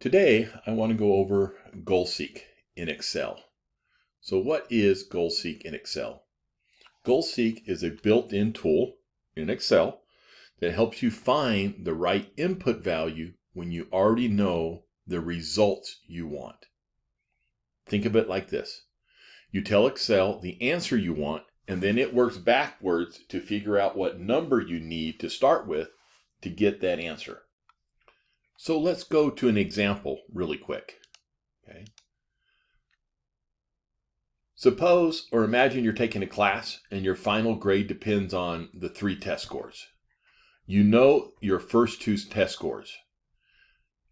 Today, I want to go over GoalSeek in Excel. So what is GoalSeek in Excel? GoalSeek is a built-in tool in Excel that helps you find the right input value when you already know the results you want. Think of it like this. You tell Excel the answer you want, and then it works backwards to figure out what number you need to start with to get that answer. So let's go to an example really quick. Okay. Suppose or imagine you're taking a class and your final grade depends on the 3 test scores. You know your first 2 test scores,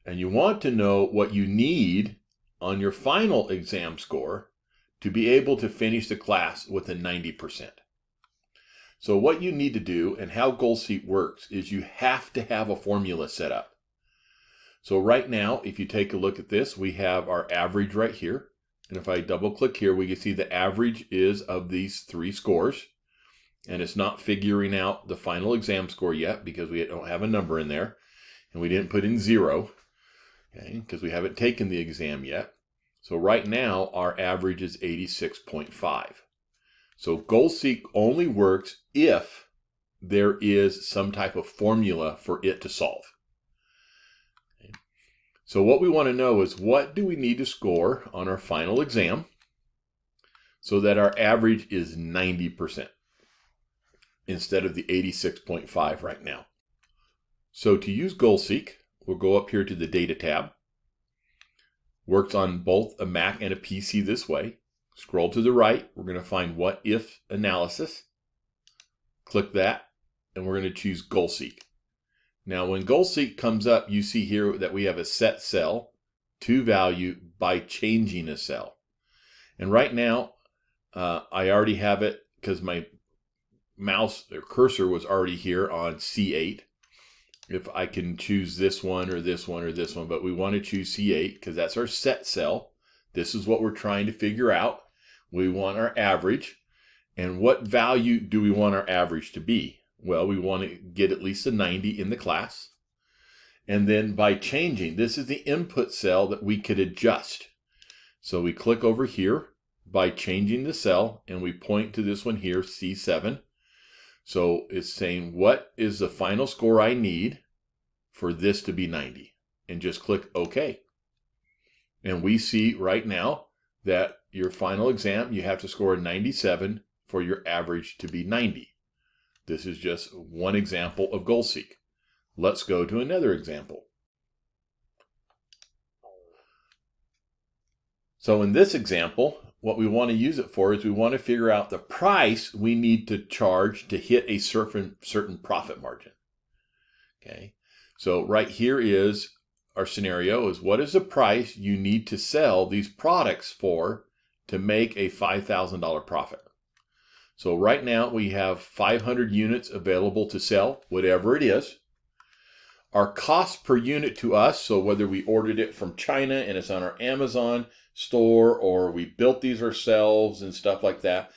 and you want to know what you need on your final exam score to be able to finish the class with a 90%. So what you need to do and how GoalSeek works is you have to have a formula set up. So right now, if you take a look at this, we have our average right here. And if I double click here, we can see the average is of these 3 scores. And it's not figuring out the final exam score yet because we don't have a number in there. And we didn't put in 0, okay, because we haven't taken the exam yet. So right now, our average is 86.5. So GoalSeek only works if there is some type of formula for it to solve. So what we want to know is what do we need to score on our final exam so that our average is 90% instead of the 86.5 right now. So to use GoalSeek, we'll go up here to the Data tab. Works on both a Mac and a PC this way. Scroll to the right, we're going to find What If Analysis. Click that, and we're going to choose GoalSeek. Now, when GoalSeek comes up, you see here that we have a set cell to value by changing a cell. And right now, I already have it because my mouse or cursor was already here on C8. If I can choose this one or this one or this one, but we want to choose C8 because that's our set cell. This is what we're trying to figure out. We want our average. And what value do we want our average to be? Well, we want to get at least a 90 in the class. And then by changing, this is the input cell that we could adjust. So we click over here by changing the cell, and we point to this one here, C7. So it's saying, what is the final score I need for this to be 90? And just click OK. And we see right now that your final exam, you have to score a 97 for your average to be 90. This is just one example of GoalSeek. Let's go to another example. So in this example, what we want to use it for is we want to figure out the price we need to charge to hit a certain profit margin. Okay, so right here is our scenario is what is the price you need to sell these products for to make a $5,000 profit. So right now we have 500 units available to sell, whatever it is. Our cost per unit to us, so whether we ordered it from China and it's on our Amazon store or we built these ourselves and stuff like that,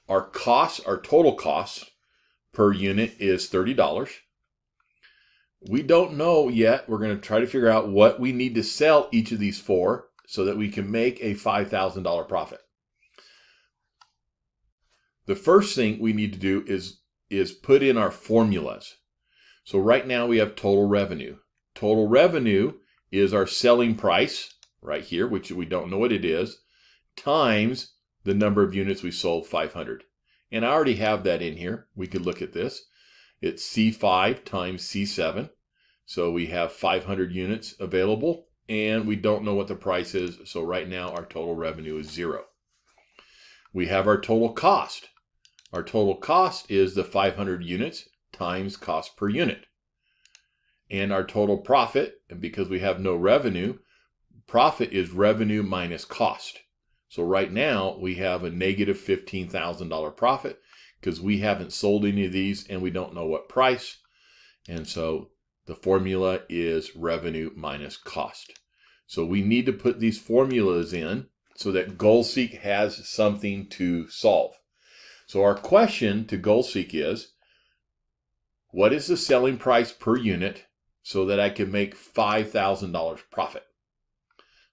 our costs, our total costs per unit is $30. We don't know yet. We're going to try to figure out what we need to sell each of these for so that we can make a $5,000 profit. The first thing we need to do is put in our formulas. So right now we have total revenue. Total revenue is our selling price right here, which we don't know what it is, times the number of units we sold, 500. And I already have that in here. We could look at this. It's C5 times C7. So we have 500 units available, and we don't know what the price is. So right now our total revenue is 0. We have our total cost. Our total cost is the 500 units times cost per unit. And our total profit, and because we have no revenue, profit is revenue minus cost. So right now we have a negative $15,000 profit because we haven't sold any of these and we don't know what price. And so the formula is revenue minus cost. So we need to put these formulas in so that GoalSeek has something to solve. So our question to GoalSeek is, what is the selling price per unit so that I can make $5,000 profit?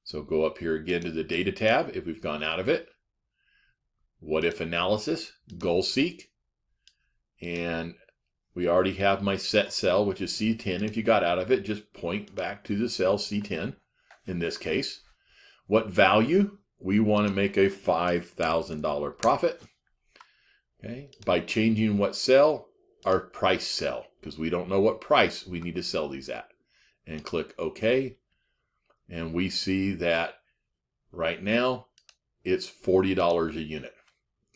So go up here again to the data tab if we've gone out of it. What if analysis, goal seek, and we already have my set cell, which is C10. If you got out of it, just point back to the cell C10 in this case. What value? We want to make a $5,000 profit. Okay. By changing what cell? Our price cell, because we don't know what price we need to sell these at. And click OK. And we see that right now it's $40 a unit.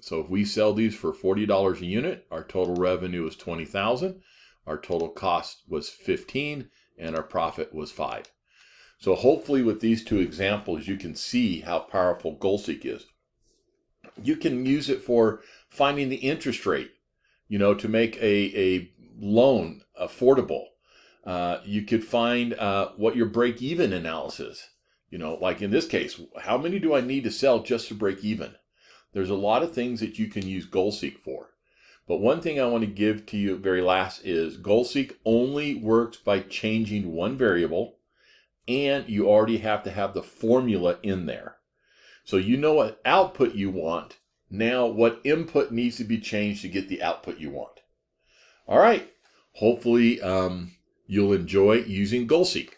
So if we sell these for $40 a unit, our total revenue is $20,000, our total cost was $15,000, and our profit was $5,000. So hopefully with these two examples, you can see how powerful GoalSeek is. You can use it for finding the interest rate, to make a loan affordable. You could find what your break-even analysis, like in this case, how many do I need to sell just to break even? There's a lot of things that you can use GoalSeek for. But one thing I want to give to you very last is GoalSeek only works by changing one variable, and you already have to have the formula in there. So you know what output you want. Now what input needs to be changed to get the output you want. All right. Hopefully you'll enjoy using GoalSeek.